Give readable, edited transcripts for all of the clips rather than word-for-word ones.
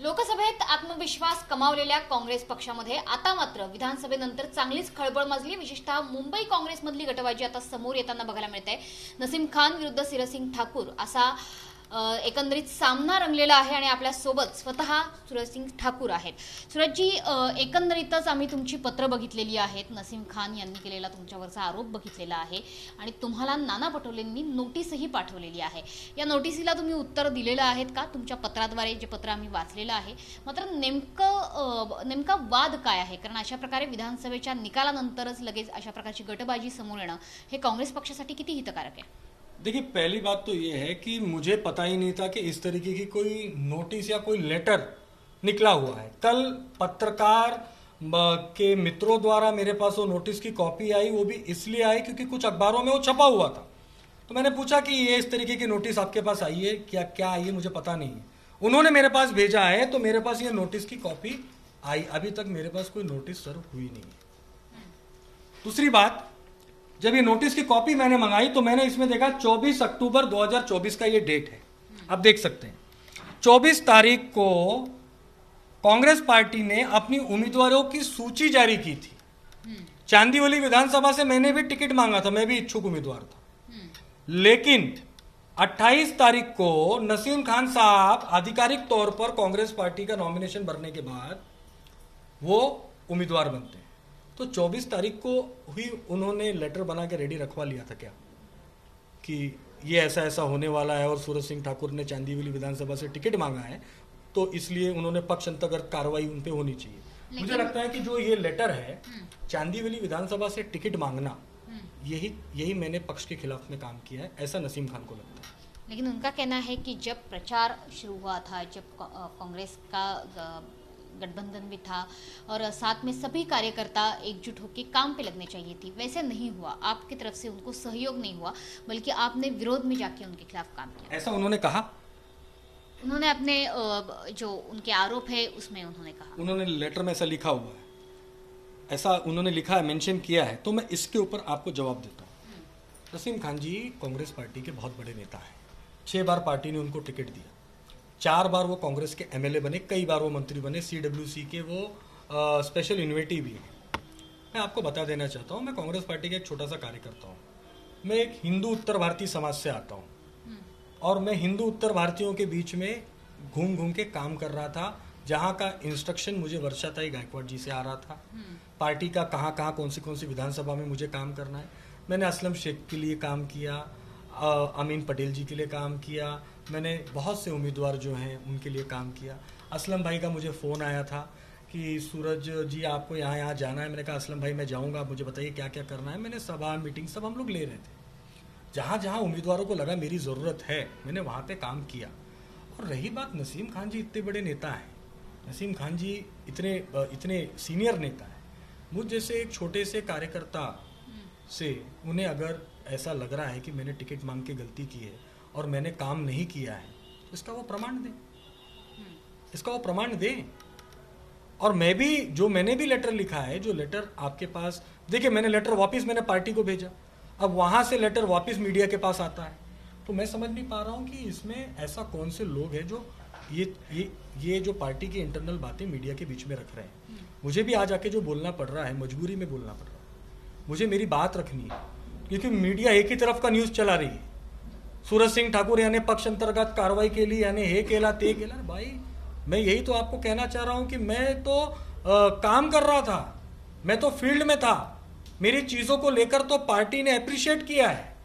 लोकसभेत आत्मविश्वास कमावलेल्या काँग्रेस पक्षामध्ये आता मात्र विधानसभेनंतर चांगलीच खळबळ माजली। विशेषतः मुंबई काँग्रेसमधली गटबाजी आता समोर येताना बघायला मिळते। नसीम खान विरुद्ध सिरसिंग ठाकूर असा एकंदरीत सामना रंगलेला आहे आणि आपल्या सोबत स्वतः सुरजसिंग ठाकूर आहेत। सुरजजी, एकंदरीतच आम्ही तुमची पत्र बघितलेली आहेत, नसीम खान यांनी केलेला तुमच्यावरचा आरोप बघितलेला आहे आणि तुम्हाला नाना पटोलेंनी नोटीसही पाठवलेली आहे। या नोटीसीला तुम्ही उत्तर दिलेलं आहेत का? तुमच्या पत्राद्वारे जे पत्र आम्ही वाचलेलं आहे, मात्र नेमका वाद काय आहे? कारण अशा प्रकारे विधानसभेच्या निकालानंतरच लगेच अशा प्रकारची गटबाजी समोर येणं हे काँग्रेस पक्षासाठी किती हितकारक आहे? देखिए, पहली बात तो ये है कि मुझे पता ही नहीं था कि इस तरीके की कोई नोटिस या कोई लेटर निकला हुआ है। कल पत्रकार के मित्रों द्वारा मेरे पास वो नोटिस की कॉपी आई, वो भी इसलिए आई क्योंकि कुछ अखबारों में वो छपा हुआ था। तो मैंने पूछा कि ये इस तरीके की नोटिस आपके पास आई है क्या आई है, मुझे पता नहीं है। उन्होंने मेरे पास भेजा है, तो मेरे पास ये नोटिस की कॉपी आई। अभी तक मेरे पास कोई नोटिस सर्व हुई नहीं है। दूसरी बात, जब ये नोटिस की कॉपी मैंने मंगाई तो मैंने इसमें देखा 24 अक्टूबर 2024 का ये डेट है। आप देख सकते हैं 24 तारीख को कांग्रेस पार्टी ने अपनी उम्मीदवारों की सूची जारी की थी। चांदीवली विधानसभा से मैंने भी टिकट मांगा था, मैं भी इच्छुक उम्मीदवार था। लेकिन 28 तारीख को नसीम खान साहब आधिकारिक तौर पर कांग्रेस पार्टी का नॉमिनेशन भरने के बाद वो उम्मीदवार बनते हैं। तो 24 तारीख को हुई, उन्होंने लेटर बना के रेडी रखवा लिया था क्या कि ये ऐसा ऐसा होने वाला है और सूरज सिंह ठाकुर ने चांदीवली विधानसभा से टिकट मांगा है, तो इसलिए उन्होंने पक्ष अंतर्गत कार्रवाई उन पे होनी चाहिए। मुझे लगता है कि जो ये लेटर है चांदीवली विधानसभा से टिकट मांगना, यही मैंने पक्ष के खिलाफ में काम किया है, ऐसा नसीम खान को लगता है। लेकिन उनका कहना है कि जब प्रचार शुरू हुआ था, जब कांग्रेस का गठबंधन भी था और साथ में सभी कार्यकर्ता एकजुट होकर काम पे लगने चाहिए थी, वैसे नहीं हुआ। आपकी तरफ से उनको सहयोग नहीं हुआ, बल्कि आपने विरोध में जाके उनके खिलाफ काम किया। ऐसा उन्होंने कहा? उन्होंने अपने जो उनके आरोप है उसमें उन्होंने कहा, उन्होंने लेटर में ऐसा लिखा हुआ है, ऐसा उन्होंने लिखा है, मेंशन किया है। तो मैं इसके ऊपर आपको जवाब देता हूँ। नसीम खान जी कांग्रेस पार्टी के बहुत बड़े नेता हैं। 6 बार पार्टी ने उनको टिकट दिया, 4 बार वो कांग्रेस के एमएलए बने, कई बार वो मंत्री बने, सीडब्ल्यूसी के वो स्पेशल इन्वेटिव भी हैं। मैं आपको बता देना चाहता हूँ, मैं कांग्रेस पार्टी का एक छोटा सा कार्यकर्ता हूँ। मैं एक हिंदू उत्तर भारतीय समाज से आता हूँ और मैं हिंदू उत्तर भारतीयों के बीच में घूम घूम के काम कर रहा था। जहाँ का इंस्ट्रक्शन मुझे वर्षाताई गायकवाड़ जी से आ रहा था, पार्टी का कहाँ कहाँ कौन सी विधानसभा में मुझे काम करना है। मैंने असलम शेख के लिए काम किया, अमीन पटेल जी के लिए काम किया, मैंने बहुत से उम्मीदवार जो हैं उनके लिए काम किया। असलम भाई का मुझे फ़ोन आया था कि सूरज जी आपको यहाँ जाना है। मैंने कहा असलम भाई मैं जाऊँगा, मुझे बताइए क्या क्या करना है। मैंने सभा मीटिंग सब हम लोग ले रहे थे। जहाँ जहाँ उम्मीदवारों को लगा मेरी ज़रूरत है, मैंने वहाँ पे काम किया। और रही बात, नसीम खान जी इतने बड़े नेता हैं, नसीम खान जी इतने सीनियर नेता हैं, मुझ जैसे एक छोटे से कार्यकर्ता से उन्हें अगर ऐसा लग रहा है कि मैंने टिकट मांग के गलती की है और मैंने काम नहीं किया है, तो इसका वो प्रमाण दें, और मैंने भी लेटर लिखा है, जो लेटर आपके पास, देखिए मैंने लेटर वापस मैंने पार्टी को भेजा, अब वहाँ से लेटर वापस मीडिया के पास आता है। तो मैं समझ नहीं पा रहा हूँ कि इसमें ऐसा कौन से लोग हैं जो ये जो पार्टी की इंटरनल बातें मीडिया के बीच में रख रहे हैं। मुझे भी आज आके जो बोलना पड़ रहा है, मजबूरी में बोलना पड़ रहा है, मुझे मेरी बात रखनी है, क्योंकि मीडिया एक ही तरफ का न्यूज़ चला रही है। सूरज सिंह ठाकुर यानी पक्ष अंतर्गत कार्रवाई के लिए यानी हे केला ते केला। भाई मैं यही तो आपको कहना चाह रहा हूं कि मैं तो काम कर रहा था, मैं तो फील्ड में था, मेरी चीज़ों को लेकर तो पार्टी ने अप्रिशिएट किया है।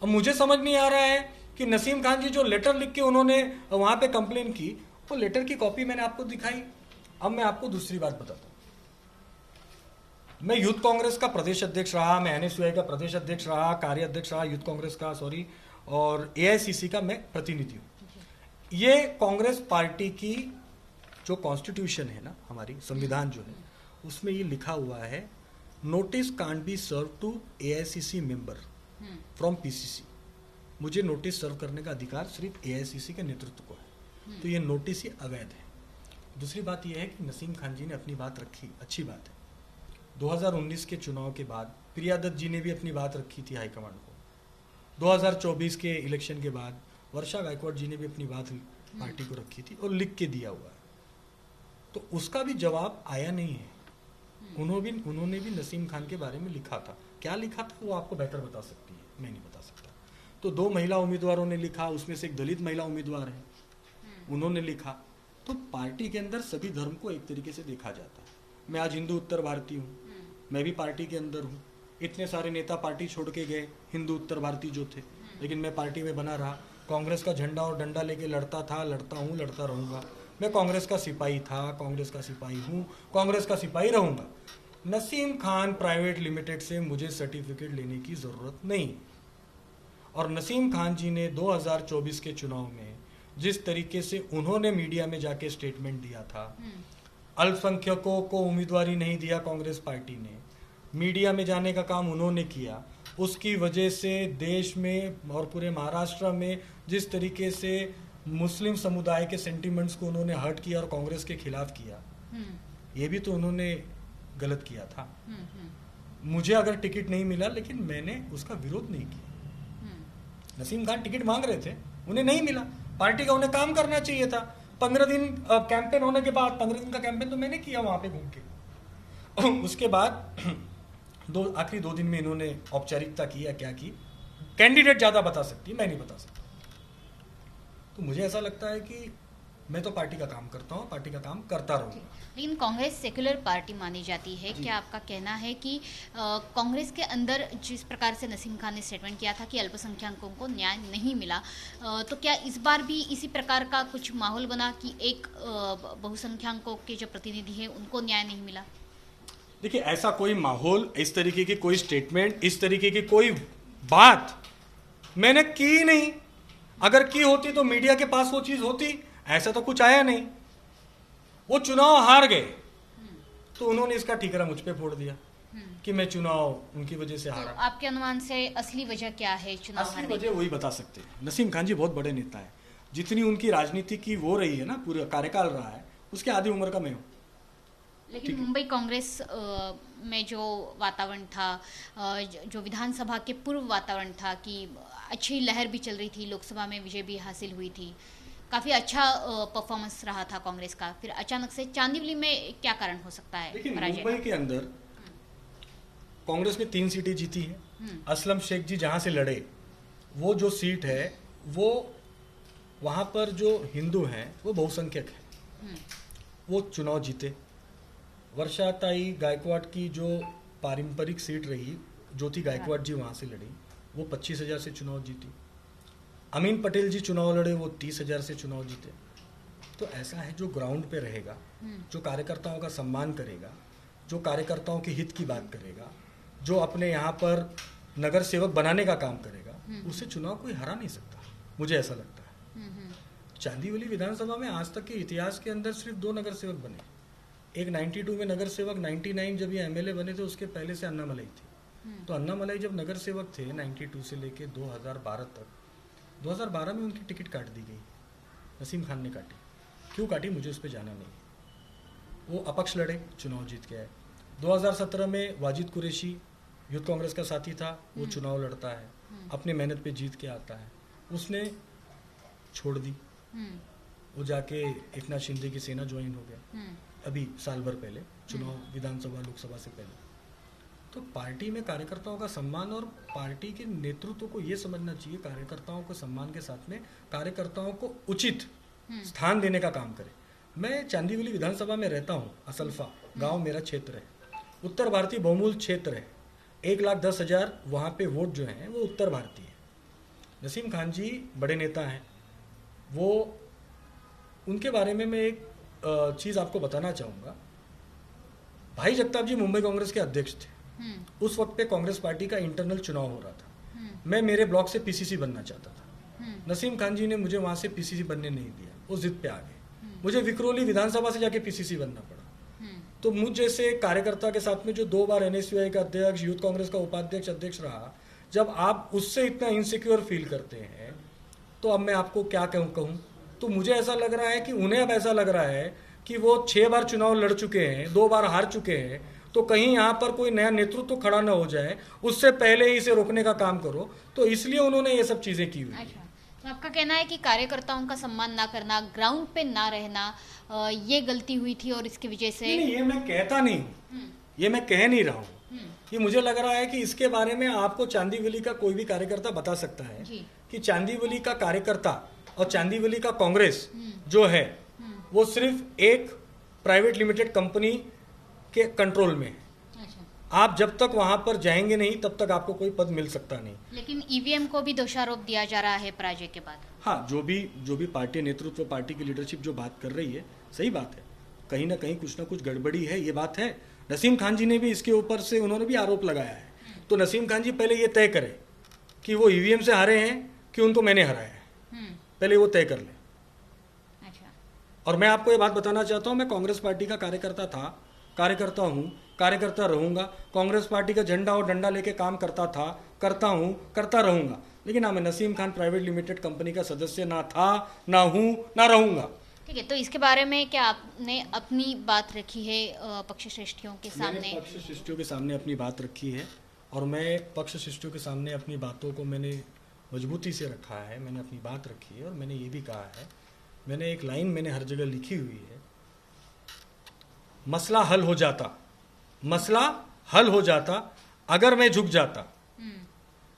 अब मुझे समझ नहीं आ रहा है कि नसीम खान जी जो लेटर लिख के उन्होंने वहां पे कंप्लेन की, वो लेटर की कॉपी मैंने आपको दिखाई। अब मैं आपको दूसरी बात बताता हूँ, मैं यूथ कांग्रेस का प्रदेश अध्यक्ष रहा, मैं एनएसयूआई का प्रदेश अध्यक्ष रहा, कार्य अध्यक्ष रहा यूथ कांग्रेस का, और एआईसीसी का मैं प्रतिनिधि हूँ। ये कांग्रेस पार्टी की जो कॉन्स्टिट्यूशन है ना, हमारी संविधान जो है, उसमें ये लिखा हुआ है, notice can't be serve to AICC member from PCC. मुझे नोटिस सर्व करने का अधिकार सिर्फ एआईसीसी के नेतृत्व को है, तो ये नोटिस ही अवैध है। दूसरी बात यह है कि नसीम खान जी ने अपनी बात रखी, अच्छी बात है। 2019 के चुनाव के बाद प्रिया दत्त जी ने भी अपनी बात रखी थी हाईकमांड को। 2024 के इलेक्शन के बाद वर्षा गायकवाड़ जी ने भी अपनी बात पार्टी को रखी थी और लिख के दिया हुआ है, तो उसका भी जवाब आया नहीं है। उन्होंने भी नसीम खान के बारे में लिखा था, क्या लिखा था वो आपको बेहतर बता सकती है, मैं नहीं बता सकता। तो 2 महिला उम्मीदवारों ने लिखा, उसमें से एक दलित महिला उम्मीदवार है, उन्होंने लिखा। तो पार्टी के अंदर सभी धर्म को एक तरीके से देखा जाता है। मैं आज हिंदू उत्तर भारतीय हूँ, मैं भी पार्टी के अंदर हूँ। इतने सारे नेता पार्टी छोड़ के गए, हिंदू उत्तर भारतीय जो थे, लेकिन मैं पार्टी में बना रहा। कांग्रेस का झंडा और डंडा लेके लड़ता था, लड़ता हूँ, लड़ता रहूँगा। मैं कांग्रेस का सिपाही था, कांग्रेस का सिपाही हूँ, कांग्रेस का सिपाही रहूँगा। नसीम खान प्राइवेट लिमिटेड से मुझे सर्टिफिकेट लेने की ज़रूरत नहीं। और नसीम खान जी ने 2024 के चुनाव में जिस तरीके से उन्होंने मीडिया में जाके स्टेटमेंट दिया था, अल्पसंख्यकों को उम्मीदवारी नहीं दिया कांग्रेस पार्टी ने, मीडिया में जाने का काम उन्होंने किया, उसकी वजह से देश में और पूरे महाराष्ट्र में जिस तरीके से मुस्लिम समुदाय के सेंटिमेंट्स को उन्होंने हर्ट किया और कांग्रेस के खिलाफ किया, ये भी तो उन्होंने गलत किया था। मुझे अगर टिकट नहीं मिला, लेकिन मैंने उसका विरोध नहीं किया। नसीम खान टिकट मांग रहे थे, उन्हें नहीं मिला, पार्टी का उन्हें काम करना चाहिए था। 15 दिन कैंपेन होने के बाद, 15 दिन का कैंपेन तो मैंने किया वहां पे घूम के। उसके बाद आखिरी 2 दिन में इन्होंने औपचारिकता की या क्या की, कैंडिडेट ज्यादा बता सकती है, मैं नहीं बता सकता। तो मुझे ऐसा लगता है कि मैं तो पार्टी का काम करता हूँ, पार्टी का काम करता रहूँगा। लेकिन कांग्रेस सेक्युलर पार्टी मानी जाती है, क्या आपका कहना है कि कांग्रेस के अंदर जिस प्रकार से नसीम खान ने स्टेटमेंट किया था कि अल्पसंख्यकों को न्याय नहीं मिला, तो क्या इस बार भी इसी प्रकार का कुछ माहौल बना कि एक बहुसंख्यकों के जो प्रतिनिधि हैं उनको न्याय नहीं मिला? देखिए, ऐसा कोई माहौल, इस तरीके की कोई स्टेटमेंट, इस तरीके की कोई बात मैंने की नहीं। अगर की होती तो मीडिया के पास वो चीज होती, ऐसा तो कुछ आया नहीं। वो चुनाव हार गए तो उन्होंने इसका ठीकरा मुझ पे फोड़ दिया कि मैं चुनाव उनकी वजह से हारा। तो आपके अनुमान से असली वजह क्या है चुनाव असली हारने की? वजह वही बता सकते हैं। नसीम खान जी बहुत बड़े नेता है, जितनी उनकी राजनीति की वो रही है ना, पूरा कार्यकाल रहा है, उसके आधी उम्र का मैं हूँ। लेकिन मुंबई कांग्रेस में जो वातावरण था, जो विधानसभा के पूर्व वातावरण था कि अच्छी लहर भी चल रही थी, लोकसभा में विजय भी हासिल हुई थी, काफी अच्छा परफॉर्मेंस रहा था कांग्रेस का, फिर अचानक से चांदीवली में क्या कारण हो सकता है देखिए, पराजय मुंबई का? के अंदर कांग्रेस ने 3 सीटें जीती हैं। असलम शेख जी जहां से लड़े, वो जो सीट है वो वहां पर जो हिंदू हैं वो बहुसंख्यक है, वो चुनाव जीते। वर्षाताई गायकवाड़ की जो पारंपरिक सीट रही, ज्योति गायकवाड़ जी वहां से लड़ी, वो 25,000 से चुनाव जीती। अमीन पटेल जी चुनाव लड़े, वो 30,000 से चुनाव जीते। तो ऐसा है, जो ग्राउंड पे रहेगा, जो कार्यकर्ताओं का सम्मान करेगा, जो कार्यकर्ताओं के हित की बात करेगा, जो अपने यहाँ पर नगर सेवक बनाने का काम करेगा, उससे चुनाव कोई हरा नहीं सकता, मुझे ऐसा लगता है। चांदीवली विधानसभा में आज तक के इतिहास के अंदर सिर्फ 2 नगर सेवक बने। एक 92 में नगर सेवक, 99 जब ये एमएलए बने थे उसके पहले से अन्नामलाई थी। तो अन्नामलाई जब नगर सेवक थे 92 से लेके 2012 तक, 2012 में उनकी टिकट काट दी गई, नसीम खान ने काटी। क्यों काटी, मुझे उस पर जाना नहीं। वो अपक्ष लड़े, चुनाव जीत के आए। 2017 में वाजिद कुरैशी यूथ कांग्रेस का साथी था, वो चुनाव लड़ता है, अपनी मेहनत पे जीत के आता है, उसने छोड़ दी, वो जाके एकनाथ शिंदे की सेना ज्वाइन हो गया अभी साल भर पहले, चुनाव विधानसभा लोकसभा से पहले। तो पार्टी में कार्यकर्ताओं का सम्मान और पार्टी के नेतृत्व को ये समझना चाहिए, कार्यकर्ताओं को सम्मान के साथ में कार्यकर्ताओं को उचित स्थान देने का काम करे। मैं चांदीवली विधानसभा में रहता हूँ, असल्फा गांव मेरा क्षेत्र है, उत्तर भारतीय बहुमूल क्षेत्र है। 1,10,000 वहाँ पे वोट जो हैं वो उत्तर भारतीय है। नसीम खान जी बड़े नेता हैं, वो उनके बारे में मैं एक चीज़ आपको बताना चाहूँगा। भाई जगताप जी मुंबई कांग्रेस के अध्यक्ष थे। उस वक्त पे कांग्रेस पार्टी का इंटरनल चुनाव हो रहा था, मैं मेरे ब्लॉक से पीसीसी बनना चाहता था। नसीम खान जी ने मुझे वहाँ से पीसीसी बनने नहीं दिया, वो जिद पे आ गए, मुझे विक्रोली विधानसभा से जाके पीसीसी बनना पड़ा। तो मुझ जैसे कार्यकर्ता के साथ में जो 2 बार एनएसयूआई का अध्यक्ष, यूथ कांग्रेस का उपाध्यक्ष, अध्यक्ष रहा, जब आप उससे इतना इनसिक्योर फील करते हैं तो अब मैं आपको क्या कहूँ। तो मुझे ऐसा लग रहा है कि उन्हें अब ऐसा लग रहा है कि वो 6 बार चुनाव लड़ चुके हैं, 2 बार हार चुके हैं, तो कहीं यहाँ पर कोई नया नेतृत्व खड़ा ना हो जाए, उससे पहले ही इसे रोकने का काम करो। तो इसलिए उन्होंने ये सब चीजें की हुई। अच्छा, तो आपका कहना है कि कार्यकर्ताओं का सम्मान ना करना, ग्राउंड पे ना रहना, ये गलती हुई थी और इसकी वजह से नहीं, ये मैं कहता नहीं हूँ, ये मैं कह नहीं रहा हूँ। ये मुझे लग रहा है कि इसके बारे में आपको चांदीवली का कोई भी कार्यकर्ता बता सकता है जी। कि चांदीवली का कार्यकर्ता और चांदीवली का कांग्रेस जो है वो सिर्फ एक प्राइवेट लिमिटेड कंपनी के कंट्रोल में है। अच्छा। आप जब तक वहां पर जाएंगे नहीं तब तक आपको कोई पद मिल सकता नहीं। लेकिन ईवीएम को भी दोषारोप दिया जा रहा है पराजय के बाद। हाँ, जो भी पार्टी नेतृत्व, पार्टी की लीडरशिप जो बात कर रही है, सही बात है, कहीं ना कहीं कुछ ना कुछ गड़बड़ी है, ये बात है। नसीम खान जी ने भी इसके ऊपर से उन्होंने भी आरोप लगाया है। तो नसीम खान जी पहले ये तय करें कि वो ईवीएम से हारे हैं कि उनको मैंने हराया है, पहले वो तय कर लें। अच्छा। और मैं आपको ये बात बताना चाहता हूँ, मैं कांग्रेस पार्टी का कार्यकर्ता था, कार्यकर्ता हूँ, कार्यकर्ता रहूंगा। कांग्रेस पार्टी का झंडा और डंडा लेके काम करता था, करता हूँ, करता रहूंगा। लेकिन हाँ, मैं Naseem Khan private limited company का सदस्य ना था, ना हूँ, ना रहूंगा। ठीक है, तो इसके बारे में क्या आपने अपनी बात रखी है पक्ष श्रेष्ठियों के सामने? मैंने पक्ष शिष्टियों के सामने अपनी बात रखी है और मैं पक्ष शिष्टियों के सामने अपनी बातों को मैंने मजबूती से रखा है। मैंने अपनी बात रखी है और मैंने ये भी कहा है, मैंने एक लाइन मैंने हर जगह लिखी हुई है, मसला हल हो जाता, मसला हल हो जाता अगर मैं झुक जाता,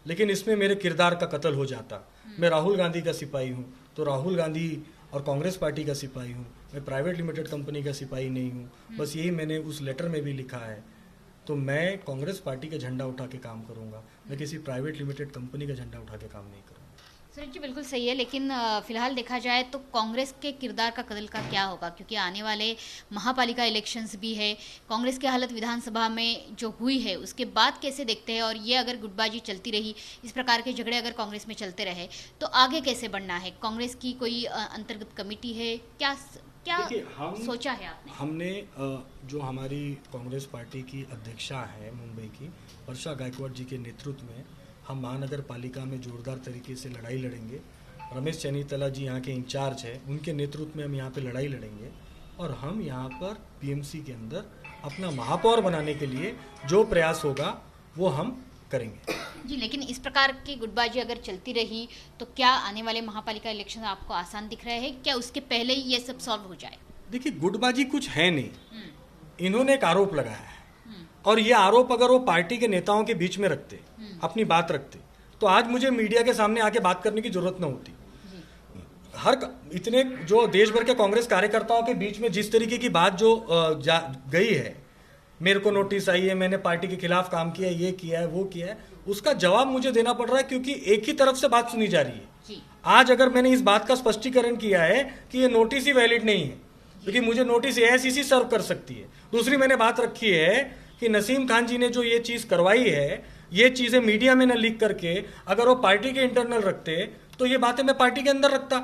लेकिन इसमें मेरे किरदार का कत्ल हो जाता। मैं राहुल गांधी का सिपाही हूँ तो राहुल गांधी और कांग्रेस पार्टी का सिपाही हूँ, मैं प्राइवेट लिमिटेड कंपनी का सिपाही नहीं हूँ। बस यही मैंने उस लेटर में भी लिखा है। तो मैं कांग्रेस पार्टी का झंडा उठा के काम करूँगा, मैं किसी प्राइवेट लिमिटेड कंपनी का झंडा उठा के काम नहीं करूँगा। सुरेश जी, बिल्कुल सही है, लेकिन फिलहाल देखा जाए तो कांग्रेस के किरदार का कत्ल का क्या होगा, क्योंकि आने वाले महापालिका इलेक्शंस भी है। कांग्रेस की हालत विधानसभा में जो हुई है उसके बाद कैसे देखते हैं, और ये अगर गुटबाजी चलती रही, इस प्रकार के झगड़े अगर कांग्रेस में चलते रहे तो आगे कैसे बढ़ना है? कांग्रेस की कोई अंतर्गत कमेटी है क्या सोचा है आपने? हमने जो हमारी कांग्रेस पार्टी की अध्यक्षा है मुंबई की, वर्षा गायकवाड़ जी के नेतृत्व में हम महानगर पालिका में जोरदार तरीके से लड़ाई लड़ेंगे। रमेश चनीतला जी यहाँ के इंचार्ज है, उनके नेतृत्व में हम यहाँ पे लड़ाई लड़ेंगे और हम यहाँ पर पीएमसी के अंदर अपना महापौर बनाने के लिए जो प्रयास होगा वो हम करेंगे। जी, लेकिन इस प्रकार की गुटबाजी अगर चलती रही तो क्या आने वाले महापालिका इलेक्शन आपको आसान दिख रहे हैं? क्या उसके पहले ही ये सब सॉल्व हो जाए? देखिए, गुटबाजी कुछ है नहीं, इन्होंने एक आरोप लगाया है और ये आरोप अगर वो पार्टी के नेताओं के बीच में रखते, अपनी बात रखते, तो आज मुझे मीडिया के सामने आके बात करने की जरूरत न होती। इतने जो देश भर के कांग्रेस कार्यकर्ताओं के बीच में जिस तरीके की बात जो गई है, मेरे को नोटिस आई है, मैंने पार्टी के खिलाफ काम किया, ये किया है, वो किया है, उसका जवाब मुझे देना पड़ रहा है क्योंकि एक ही तरफ से बात सुनी जा रही है। आज अगर मैंने इस बात का स्पष्टीकरण किया है कि ये नोटिस ही वैलिड नहीं है, क्योंकि मुझे नोटिस एआईसीसी सर्व कर सकती है। दूसरी मैंने बात रखी है कि नसीम खान जी ने जो ये चीज करवाई है, ये चीजें मीडिया में न लीक करके अगर वो पार्टी के इंटरनल रखते तो ये बातें मैं पार्टी के अंदर रखता।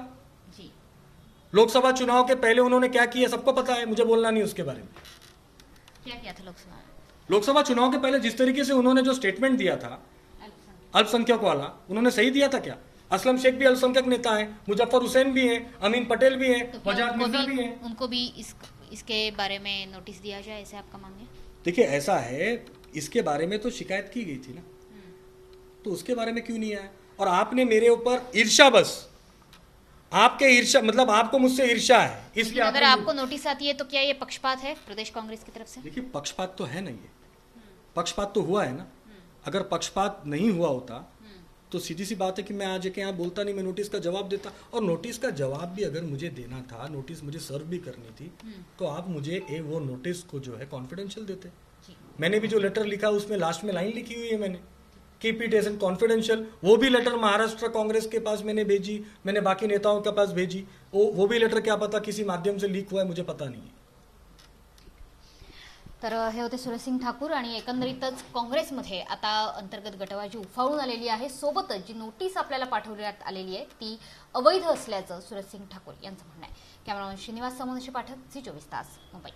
लोकसभा चुनाव के पहले उन्होंने क्या किया सबको पता है, मुझे बोलना नहीं उसके बारे में। क्या किया था लोकसभा चुनाव के पहले जिस तरीके से उन्होंने जो स्टेटमेंट दिया था अल्पसंख्यक वाला, उन्होंने सही दिया था क्या? असलम शेख भी अल्पसंख्यक नेता है, मुजफ्फर हुसैन भी है, अमीन पटेल भी है, वजाद मिर्जा भी है, उनको भी इसके बारे में नोटिस दिया जाए, ऐसे आपका मांग है? देखिए, ऐसा है, इसके बारे में तो शिकायत की गई थी ना, तो उसके बारे में क्यों नहीं आया? और आपने मेरे ऊपर ईर्ष्या, बस आपके ईर्ष्या, मतलब आपको मुझसे ईर्ष्या है, इसलिए अगर आपको नोटिस आती है तो क्या ये पक्षपात है प्रदेश कांग्रेस की तरफ से? देखिए, पक्षपात तो है ना, ये पक्षपात तो हुआ है ना। अगर पक्षपात नहीं हुआ होता तो सीधी सी बात है कि मैं आज के यहाँ बोलता नहीं, मैं नोटिस का जवाब देता। और नोटिस का जवाब भी अगर मुझे देना था, नोटिस मुझे सर्व भी करनी थी, तो आप मुझे वो नोटिस को जो है कॉन्फिडेंशियल देते। मैंने भी जो लेटर लिखा उसमें लास्ट में लाइन लिखी हुई है, मैंने keep it as an confidential. वो भी लेटर महाराष्ट्र कांग्रेस के पास मैंने भेजी, मैंने बाकी नेताओं के पास भेजी, वो भी लेटर क्या पता किसी माध्यम से लीक हुआ है, मुझे पता नहीं है। तर हे होते सुरेशसिंग ठाकूर, आणि एकंदरीतच काँग्रेसमध्ये आता अंतर्गत गटबाजी उफाळून आलेली आहे, सोबतच जी नोटीस आपल्याला पाठवण्यात आलेली आहे ती अवैध असल्याचं सुरेशसिंग ठाकूर यांचं म्हणणं आहे। कॅमेरामॅन श्रीनिवास समोनशी पाठक, झी 24 तास, मुंबई।